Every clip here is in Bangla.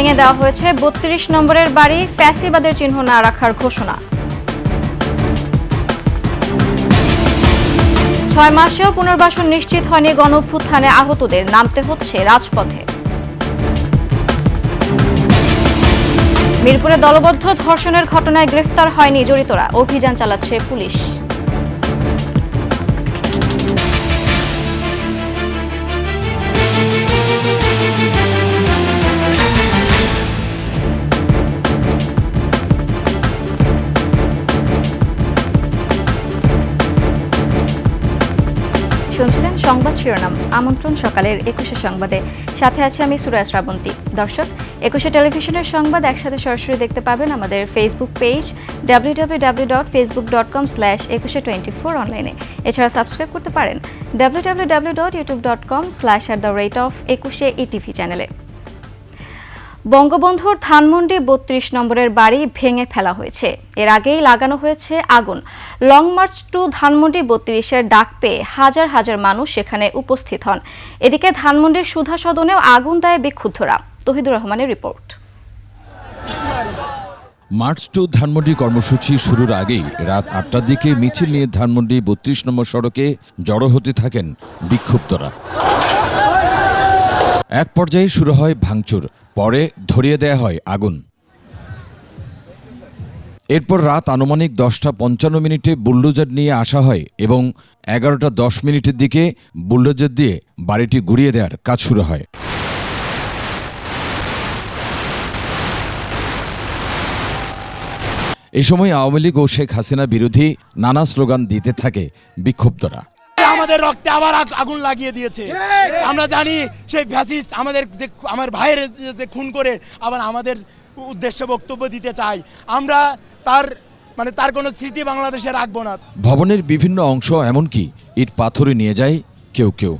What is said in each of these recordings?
ভেঙে দেওয়া হয়েছে ৩২ নম্বরের বাড়ি, ফ্যাসিবাদের চিহ্ন না রাখার ঘোষণা। ৬ মাসেও পুনর্বাসন নিশ্চিত হয়নি গণঅভ্যুত্থানে আহতদের, নামতে হচ্ছে রাজপথে। মিরপুরে দলবদ্ধ ধর্ষণের ঘটনায় গ্রেফতার হয়নি জড়িতরা, অভিযান চালাচ্ছে পুলিশ। শুনছিলেন সংবাদ শিরোনাম। আমন্ত্রণ সকালের ২১শে সংবাদে, সাথে আছে আমি সুরাজ শ্রাবন্তী। দর্শক, ২১শে টেলিভিশনের সংবাদ একসাথে সরাসরি দেখতে পাবেন আমাদের ফেসবুক পেজ www.facebook.com/2124 অনলাইনে। এছাড়া সাবস্ক্রাইব করতে পারেন www.youtube.com/@21etv চ্যানেলে। বঙ্গবন্ধুর ধানমন্ডি ৩২ নম্বরের বাড়ি ভেঙে ফেলা হয়েছে। এর আগেই লাগানো হয়েছে আগুন। লং মার্চ টু ধানমন্ডি ৩২-এর ডাক পেয়ে হাজার হাজার মানুষ সেখানে উপস্থিত হন। এদিকে ধানমন্ডির সুধা সদনেও আগুন দেয় বিক্ষুব্ধরা। তহিদুর রহমানের রিপোর্ট। মার্চ টু ধানমন্ডি কর্মসূচি শুরুর আগেই রাত ৮টার দিকে মিছিল নিয়ে ধানমন্ডি ৩২ নম্বর সড়কে জড়ো হতে থাকেন বিক্ষুব্ধরা। এক পর্যায়ে শুরু হয় ভাঙচুর, পরে ধরিয়ে দেয়া হয় আগুন। এরপর রাত আনুমানিক ১০টা ৫৫ বুলডোজার নিয়ে আসা হয় এবং ১১টা ১০ মিনিটের দিকে বুলডোজার দিয়ে বাড়িটি গুঁড়িয়ে দেওয়ার কাজ শুরু হয়। এই সময় আওয়ামী লীগ ও শেখ হাসিনা বিরোধী নানা স্লোগান দিতে থাকে বিক্ষুব্ধরা। আমাদের রক্তে আবার আগুন লাগিয়ে দিয়েছে। আমরা জানি সেই ফ্যাসিস্ট আমার ভাইয়ের যে খুন করে আবার আমাদের উদ্দেশ্যে বক্তব্য দিতে চাই। আমরা তার কোনো স্মৃতি বাংলাদেশে রাখবো না। ভবনের বিভিন্ন অংশ এমনকি ইট পাথরে নিয়ে যায় কেউ কেউ।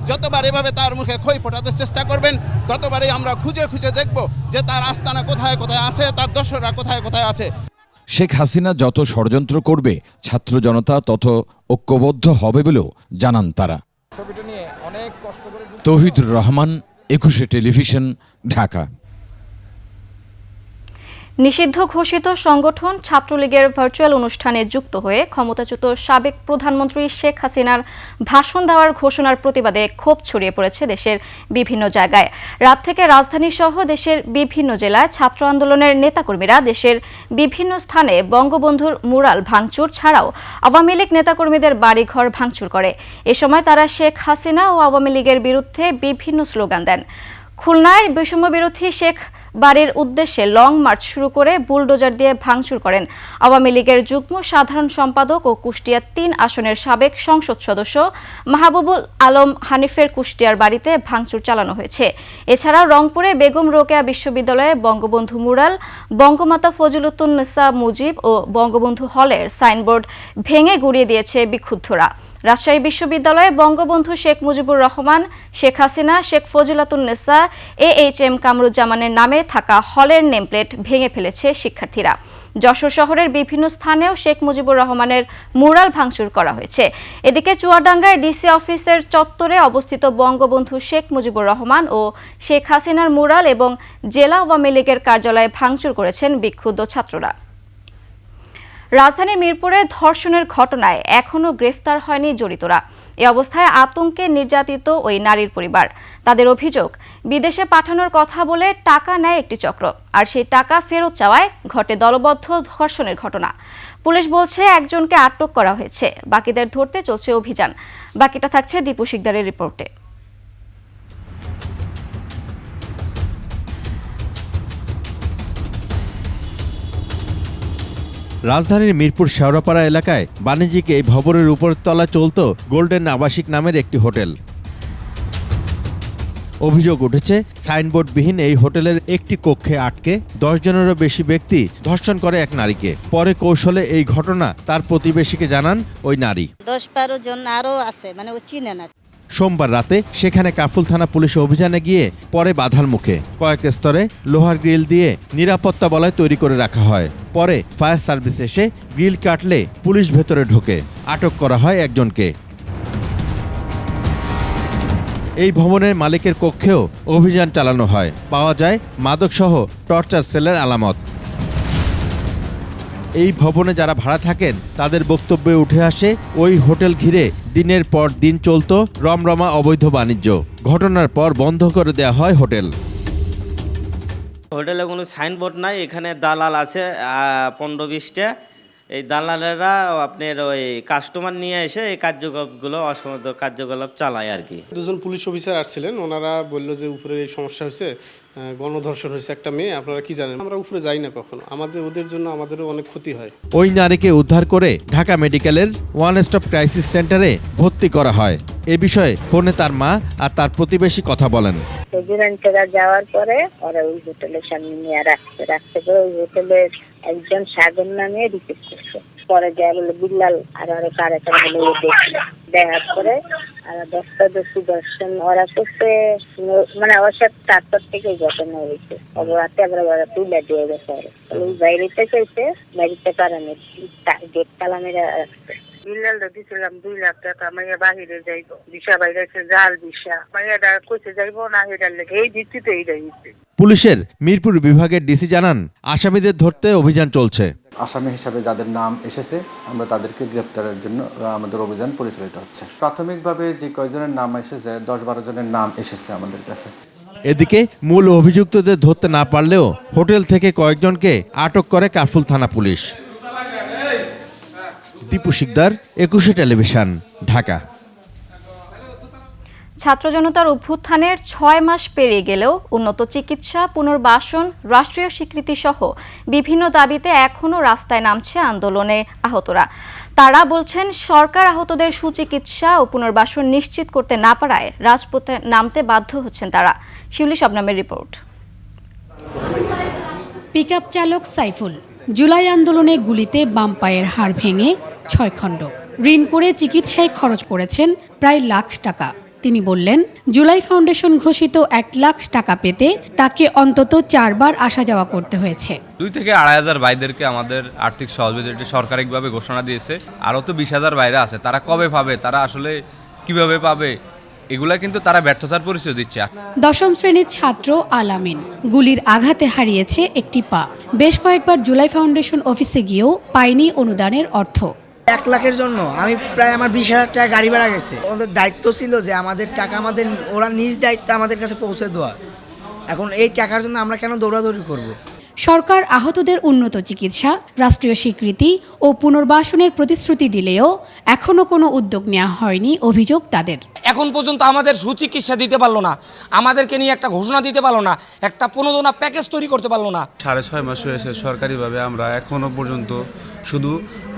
যতবার এভাবে তার মুখে খই ফোটাতে চেষ্টা করবেন, ততবারই আমরা খুঁজে খুঁজে দেখব যে তার আস্তানা কোথায় কোথায় আছে, তার দর্শকরা কোথায় কোথায় আছে। শেখ হাসিনা যত ষড়যন্ত্র করবে, ছাত্র জনতা তত ঐক্যবদ্ধ হবে বলেও জানান তারা। তৌহিদুর রহমান, ২১শে টেলিভিশন, ঢাকা। নিষিদ্ধ ঘোষিত সংগঠন ছাত্রলীগের ভার্চুয়াল অনুষ্ঠানে যুক্ত হয়ে ক্ষমতাচ্যুত সাবেক প্রধানমন্ত্রী শেখ হাসিনার ভাষণ দেওয়ার ঘোষণার প্রতিবাদে ক্ষোভ ছড়িয়ে পড়েছে দেশের বিভিন্ন জায়গায়। রাত থেকে রাজধানী সহ দেশের বিভিন্ন জেলায় ছাত্র আন্দোলনের নেতাকর্মীরা দেশের বিভিন্ন স্থানে বঙ্গবন্ধুর মুরাল ভাঙচুর ছাড়াও আওয়ামী লীগ নেতাকর্মীদের বাড়িঘর ভাঙচুর করে। এ সময় তারা শেখ হাসিনা ও আওয়ামী লীগের বিরুদ্ধে বিভিন্ন স্লোগান দেন। খুলনায় বৈষম্য বিরোধী শেখ বাড়ির উদ্দেশ্যে লং মার্চ শুরু করে বুলডোজার দিয়ে ভাঙচুর করেন আওয়ামী লীগের যুগ্ম সাধারণ সম্পাদক ও কুষ্টিয়া ৩ আসনের সাবেক সংসদ সদস্য মাহবুবুল আলম হানিফের কুষ্টিয়ার বাড়িতে ভাঙচুর চালানো হয়েছে। এছাড়াও রংপুরে বেগম রোকেয়া বিশ্ববিদ্যালয়ে বঙ্গবন্ধু মুরাল, বঙ্গমাতা ফজিলাতুন্নেসা মুজিব ও বঙ্গবন্ধু হলের সাইনবোর্ড ভেঙে গুঁড়িয়ে দিয়েছে বিক্ষুব্ধরা। রাজশাহী বিশ্ববিদ্যালয়ে বঙ্গবন্ধু শেখ মুজিবুর রহমান, শেখ হাসিনা, শেখ ফজিলাতুন্নেসা, AHM কামরুজ্জামানের নামে থাকা হলের নেমপ্লেট ভেঙে ফেলেছে শিক্ষার্থীরা। যশোর শহরের বিভিন্ন স্থানেও শেখ মুজিবুর রহমানের মুরাল ভাঙচুর করা হয়েছে। এদিকে চুয়াডাঙ্গায় ডিসি অফিসের চত্বরে অবস্থিত বঙ্গবন্ধু শেখ মুজিবুর রহমান ও শেখ হাসিনার মুরাল এবং জেলা আওয়ামী লীগের কার্যালয়ে ভাঙচুর করেছেন বিক্ষুব্ধ ছাত্ররা। রাজধানীর মিরপুরে ধর্ষণের ঘটনায় এখনও গ্রেফতার হয়নি জড়িতরা। এ অবস্থায় আতঙ্কে নির্যাতিত ওই নারীর পরিবার। তাদের অভিযোগ, বিদেশে পাঠানোর কথা বলে টাকা নেয় একটি চক্র, আর সেই টাকা ফেরত চাওয়ায় ঘটে দলবদ্ধ ধর্ষণের ঘটনা। পুলিশ বলছে একজনকে আটক করা হয়েছে, বাকিদের ধরতে চলছে অভিযান। বাকিটা থাকছে দীপু শিকদারের রিপোর্টে। রাজধানীর মিরপুর শেওড়াপাড়া এলাকায় বাণিজ্যিক এই ভবনের উপরতলা চলত গোল্ডেন আবাসিক নামের একটি হোটেল। অভিযোগ উঠেছে, সাইনবোর্ডবিহীন এই হোটেলের একটি কক্ষে আটকে ১০ জনেরও বেশি ব্যক্তি ধর্ষণ করে এক নারীকে। পরে কৌশলে এই ঘটনা তার প্রতিবেশীকে জানান ওই নারী। ১০-১২ জন আরও আছে, মানে ও চিনে না। সোমবার রাতে সেখানে কাফরুল থানা পুলিশ অভিযানে গিয়ে পরে বাধার মুখে কয়েক স্তরে লোহার গ্রিল দিয়ে নিরাপত্তা বলয় তৈরি করে রাখা হয়। পরে ফায়ার সার্ভিস এসে গ্রিল কাটলে পুলিশ ভেতরে ঢোকে। আটক করা হয় একজনকে। এই ভবনের মালিকের কক্ষেও অভিযান চালানো হয়। পাওয়া যায় মাদকসহ টর্চার সেলের আলামত। এই ভবনে যারা ভাড়া থাকেন তাদের বক্তব্যে উঠে আসে ওই হোটেল ঘিরে দিনের পর দিন চলত রমরমা অবৈধ বাণিজ্য। ঘটনার পর বন্ধ করে দেওয়া হয় হোটেল। হোটেলে কোনো সাইনবোর্ড নাই, এখানে দালাল আছে 15-20টা। এই দালালেরা আপনার ওই কাস্টমার নিয়ে এসে এই কার্যকলাপগুলো অসংগত কার্যকলাপ চালায় আর কি। দুজন পুলিশ অফিসার আসছিলেন, ওনারা বললো যে উপরে এই সমস্যা হয়েছে, গণধর্ষণ হয়েছে একটা মেয়ে, আপনারা কি জানেন? আমরা উপরে যাই না কখনো, ওদের জন্য আমাদেরও অনেক ক্ষতি হয়। ওই নারীকে উদ্ধার করে ঢাকা মেডিকেলের ওয়ান স্টপ ক্রাইসিস সেন্টারে ভর্তি করা হয়। এ বিষয়ে ফোনে তার মা আর তার প্রতিবেশী কথা বলেন। যাওয়ার পরে ওরা ওই হোটেলের সামনে নিয়ে রাখতে পরে ওই হোটেলের একজন সাগর নামে রিসিভ করছে। পরে যা বলে বিল্লাল আর ওরা কারে বলে দেখার পরে আর 10টা দর্শন ওরা করছে, মানে ওর সাথে 4 থেকে ঘটনা হয়েছে। রাতে আবার ওরা তুলে দিয়ে গেছে। ওই বাইরেতে চাইছে, বাইরেতে কারণে গেট তালা মেরে রাখছে। বিল্লালটা দিছিলাম 2 লাখ টাকা, মাইয়া বাহিরে যাইবো, ভিসা বাইরে জাল ভিসা, মাইয়াটা কইছে যাইবো না, এটার লেগে এই দিচ্ছিতে এইটা দিচ্ছে। পুলিশের মিরপুর বিভাগের ডিসি জানান, আসামিদের ধরতে অভিযান চলছে। আসামি হিসাবে যাদের নাম এসেছে আমরা তাদেরকে গ্রেপ্তারের জন্য আমাদের অভিযান পরিচালিত হচ্ছে। প্রাথমিকভাবে যে কয়েকজনের নাম এসেছে 10-12 জনের নাম এসেছে আমাদের কাছে। এদিকে মূল অভিযুক্তদের ধরতে না পারলেও হোটেল থেকে কয়েকজনকে আটক করে কাফরুল থানা পুলিশ। দীপু শিকদার, 21 টেলিভিশন, ঢাকা। ছাত্র জনতার অভ্যুত্থানের 6 মাস পেরিয়ে গেলেও উন্নত চিকিৎসা, পুনর্বাসন, রাষ্ট্রীয় স্বীকৃতি সহ বিভিন্ন দাবিতে এখনও রাস্তায় নামছে আন্দোলনে আহতরা। তারা বলছেন, সরকার আহতদের সুচিকিৎসা ও পুনর্বাসন নিশ্চিত করতে না পারায় রাজপথে নামতে বাধ্য হচ্ছেন তারা। শিউলি শবনমের রিপোর্ট। পিকআপ চালক সাইফুল জুলাই আন্দোলনে গুলিতে বাম পায়ের হাড় ভেঙে 6 খণ্ড। ঋণ করে চিকিৎসায় খরচ করেছেন প্রায় লাখ টাকা। তিনি বললেন, জুলাই ফাউন্ডেশন ঘোষিত 1 লাখ টাকা পেতে তাকে অন্তত 4 বার আসা যাওয়া করতে হয়েছে। 2 থেকে 2,500 ভাইদেরকে আমাদের আর্থিক সহযোগিতা সরকারিভাবে ঘোষণা দিয়েছে। আরও তো 20,000 ভাইরা আছে, তারা কবে পাবে, তারা আসলে কিভাবে পাবে, এগুলা কিন্তু তারা ব্যর্থতার পরিচয় দিচ্ছে। 10ম শ্রেণীর ছাত্র আলামিন গুলির আঘাতে হারিয়েছে একটি পা। বেশ কয়েকবার জুলাই ফাউন্ডেশন অফিসে গিয়েও পায়নি অনুদানের অর্থ। 1 লাখের জন্য আমি প্রায় আমার 20,000 টাকা গাড়ি ভাড়া গেছে। ওদের দায়িত্ব ছিল যে আমাদের টাকা ওরা নিজ দায়িত্বে আমাদের কাছে পৌঁছে দেওয়া। এখন এই টাকার জন্য আমরা কেন দৌড়াদৌড়ি করব? সরকার আহতদের উন্নত চিকিৎসা, রাষ্ট্রীয় স্বীকৃতি ও পুনর্বাসনের প্রতিশ্রুতি দিলেও এখনো কোনো উদ্যোগ নেওয়া হয়নি অভিযোগ তাদের। এখন পর্যন্ত আমাদের সুচিকিৎসা দিতে পারলো না, আমাদেরকে নিয়ে একটা ঘোষণা দিতে পারলো না, একটা প্রণোদনা প্যাকেজ তৈরি করতে পারলো না। 6.5 মাস হয়েছে সরকারিভাবে আমরা এখনো পর্যন্ত শুধু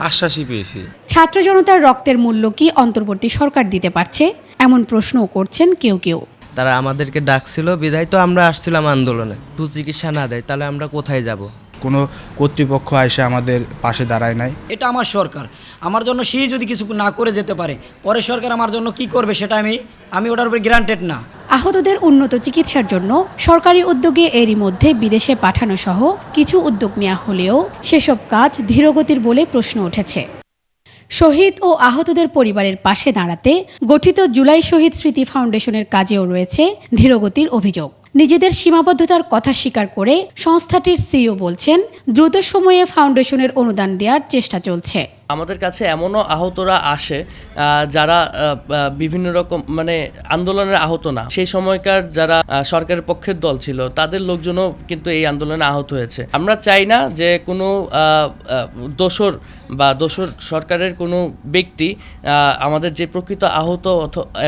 আশ্বাসই পেয়েছি। ছাত্র জনতার রক্তের মূল্য কি অন্তর্বর্তী সরকার দিতে পারছে, এমন প্রশ্নও করছেন কেউ কেউ। তারা আমাদেরকে ডাকছিল, বিধায় তো আমরা আসছিলাম আন্দোলনে। সুচিকিৎসা না দেয় তাহলে আমরা কোথায় যাব? কোনো কর্তৃপক্ষ এসে আমাদের পাশে দাঁড়ায় নাই। এটা আমার সরকার, আমার জন্য সে যদি কিছু না করে যেতে পারে, পরে সরকার আমার জন্য কি করবে সেটা আমি ওটার উপরে গ্রান্টেড না। আহতদের উন্নত চিকিৎসার জন্য সরকারি উদ্যোগে এরই মধ্যে বিদেশে পাঠানো সহ কিছু উদ্যোগ নেওয়া হলেও সেসব কাজ ধীরগতির বলে প্রশ্ন উঠেছে। শহীদ ও আহতদের পরিবারের পাশে দাঁড়াতে গঠিত জুলাই শহীদ স্মৃতি ফাউন্ডেশনের কাজেও রয়েছে ধীরগতির অভিযোগ। নিজেদের সীমাবদ্ধতার কথা স্বীকার করে সংস্থাটির সিইও বলছেন, দ্রুত সময়ে ফাউন্ডেশনের অনুদান দেওয়ার চেষ্টা চলছে। আমাদের কাছে এমনও আহতরা আসে যারা বিভিন্ন রকম আন্দোলনের আহত না, সেই সময়কার যারা সরকারের পক্ষের দল ছিল তাদের লোকজনও কিন্তু এই আন্দোলনে আহত হয়েছে। আমরা চাই না যে কোনো দোসর সরকারের কোনো ব্যক্তি আমাদের যে প্রকৃত আহত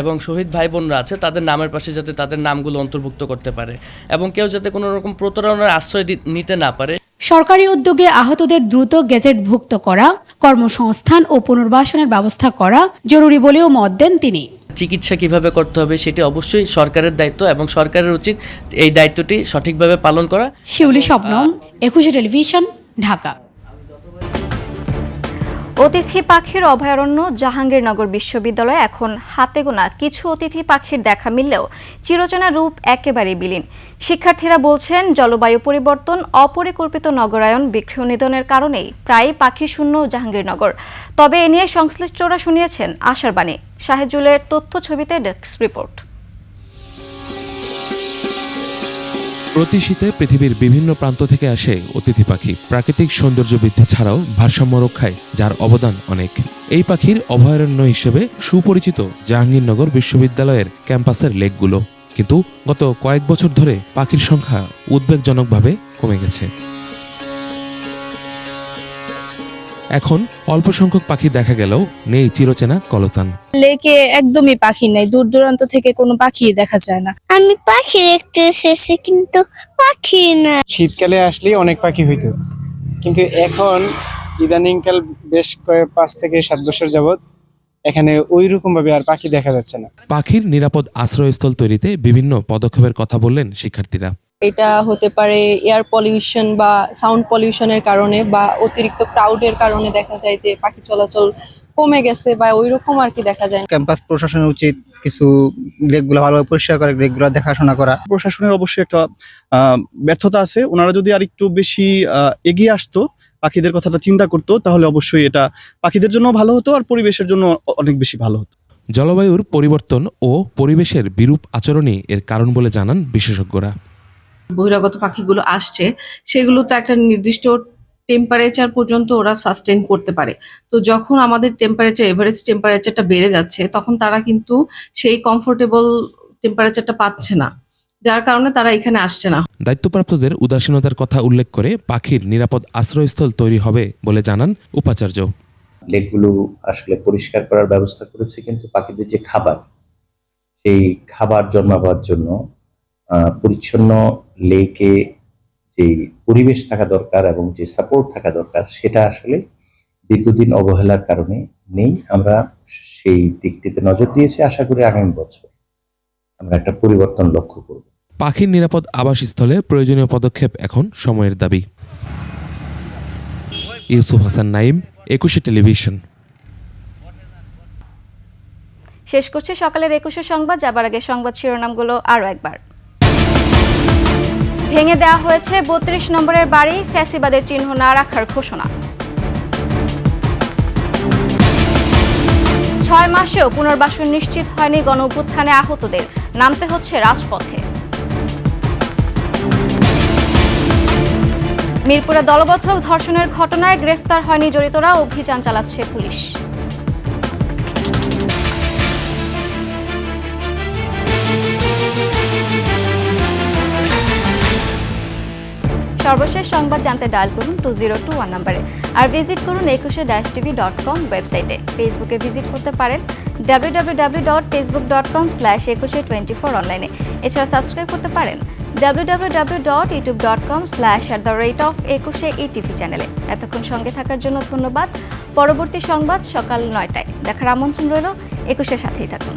এবং শহীদ ভাই বোনরা আছে তাদের নামের পাশে যাতে তাদের নামগুলো অন্তর্ভুক্ত করতে পারে এবং কেউ যাতে কোনো রকম প্রতারণার আশ্রয় নিতে না পারে। সরকারি উদ্যোগে আহতদের দ্রুত গেজেটভুক্ত করা, কর্মসংস্থান ও পুনর্বাসনের ব্যবস্থা করা জরুরি বলেও মত দেন তিনি। চিকিৎসা কিভাবে করতে হবে সেটি অবশ্যই সরকারের দায়িত্ব এবং সরকারের উচিত এই দায়িত্বটি সঠিকভাবে পালন করা। শিউলি শবনম, 21 টেলিভিশন, ঢাকা। অতিথি পাখির অভয়ারণ্য জাহাঙ্গীরনগর বিশ্ববিদ্যালয়ে এখন হাতে গোনা কিছু অতিথি পাখির দেখা মিললেও চিরচেনা রূপ একেবারে বিলীন। শিক্ষার্থীরা বলছেন, জলবায়ু পরিবর্তন, অপরিকল্পিত নগরায়ন, বৃক্ষ নিধনের কারণেই প্রায় পাখি শূন্য জাহাঙ্গীরনগর। তবে এ নিয়ে সংশ্লিষ্টরা শুনিয়েছেন আশার বাণী। শাহেজুলের তথ্য ছবিতে ডেস্ক রিপোর্ট। প্রতি শীতে পৃথিবীর বিভিন্ন প্রান্ত থেকে আসে অতিথি পাখি। প্রাকৃতিক সৌন্দর্য বৃদ্ধি ছাড়াও ভারসাম্য রক্ষায় যার অবদান অনেক। এই পাখির অভয়ারণ্য হিসেবে সুপরিচিত জাহাঙ্গীরনগর বিশ্ববিদ্যালয়ের ক্যাম্পাসের লেকগুলো, কিন্তু গত কয়েক বছর ধরে পাখির সংখ্যা উদ্বেগজনকভাবে কমে গেছে। এখন অল্প সংখ্যক পাখি দেখা গেলেও নেই চিরচেনা কলতান। লেকে একদমই পাখি নাই, দূর দূরান্ত থেকে কোনো পাখি দেখা যায় না। আমি পাখি দেখতে এসেছি কিন্তু পাখি না। শীতকালে আসলেই অনেক পাখি হইতো, কিন্তু এখন ইদানিংকাল বেশ 5 থেকে 7 বছর যাবত এখানে ওই রকম ভাবে আর পাখি দেখা যাচ্ছে না। পাখির নিরাপদ আশ্রয়স্থল তৈরিতে বিভিন্ন পদক্ষেপের কথা বললেন শিক্ষার্থীরা। এটা হতে পারে এয়ার পলিউশন বা সাউন্ড পলিউশনের কারণে বা অতিরিক্ত ক্রাউডের কারণে দেখা যায় যে পাখি চলাচল কমে গেছে বা ওই রকম আর কি দেখা যায়। ক্যাম্পাস প্রশাসনের উচিত কিছু লেকগুলো ভালোভাবে পরিষ্কার করে, লেকগুলো দেখাশোনা করা। প্রশাসনের অবশ্যই একটা ব্যর্থতা আছে, ওনারা যদি আর একটু বেশি এগিয়ে আসতো, পাখিদের কথাটা চিন্তা করতো, তাহলে অবশ্যই এটা পাখিদের জন্য ভালো হতো আর পরিবেশের জন্য অনেক বেশি ভালো হতো। জলবায়ুর পরিবর্তন ও পরিবেশের বিরূপ আচরণই এর কারণ বলে জানান বিশেষজ্ঞরা। বহিরাগত পাখিগুলো আসছে, সেগুলো তো একটা নির্দিষ্ট টেম্পারেচার পর্যন্ত ওরা সাস্টেন করতে পারে। তো যখন আমাদের টেম্পারেচার, এভারেজ টেম্পারেচারটা বেড়ে যাচ্ছে, তখন তারা কিন্তু সেই কমফোর্টেবল টেম্পারেচারটা পাচ্ছে না, যার কারণে তারা এখানে আসছে না। দায়িত্বপ্রাপ্তদের উদাসীনতার কথা উল্লেখ করে পাখির নিরাপদ আশ্রয়স্থল তৈরি হবে বলে জানান উপাচার্য। লেকগুলো আসলে পরিষ্কার করার ব্যবস্থা করেছে, কিন্তু পাখিদের যে খাবার, সেই খাবার জন্মাবার জন্য পরিচ্ছন্ন লেকে যে পরিবেশ থাকা দরকার এবং যে সাপোর্ট থাকা দরকার, সেটা আসলে দীর্ঘদিন অবহেলার কারণে নেই। আমরা সেই দিকটিতে নজর দিয়েছি, আশা করি আগামী বছর আমরা একটা পরিবর্তন লক্ষ্য করব। পাখির নিরাপদ আবাসস্থলে প্রয়োজনীয় পদক্ষেপ এখন সময়ের দাবি। ইউসুফ হাসান নাইম, 21 টেলিভিশন। শেষ করছে সকালের 21 সংবাদ। যাবার আগে সংবাদ শিরোনামগুলো আরও একবার। ভেঙে দেওয়া হয়েছে 32 নম্বরের বাড়ি, ফ্যাসিবাদের চিহ্ন না রাখার ঘোষণা। 6 মাসেও পুনর্বাসন নিশ্চিত হয়নি গণঅভ্যুত্থানে আহতদের, নামতে হচ্ছে রাজপথে। মিরপুরে দলবদ্ধ ধর্ষণের ঘটনায় গ্রেফতার হয়নি জড়িতরা, অভিযান চালাচ্ছে পুলিশ। সর্বশেষ সংবাদ জানতে ডায়াল করুন 2021 নম্বরে, আর ভিজিট করুন 21-tv.com ওয়েবসাইটে। ফেসবুকে ভিজিট করতে পারেন www.facebook.com/2124 অনলাইনে। এছাড়া সাবস্ক্রাইব করতে পারেন www.youtube.com/@21etv চ্যানেলে। এতক্ষণ সঙ্গে থাকার জন্য ধন্যবাদ। পরবর্তী সংবাদ সকাল 9টায় দেখার আমন্ত্রণ রইল। 21-এর সাথেই থাকুন।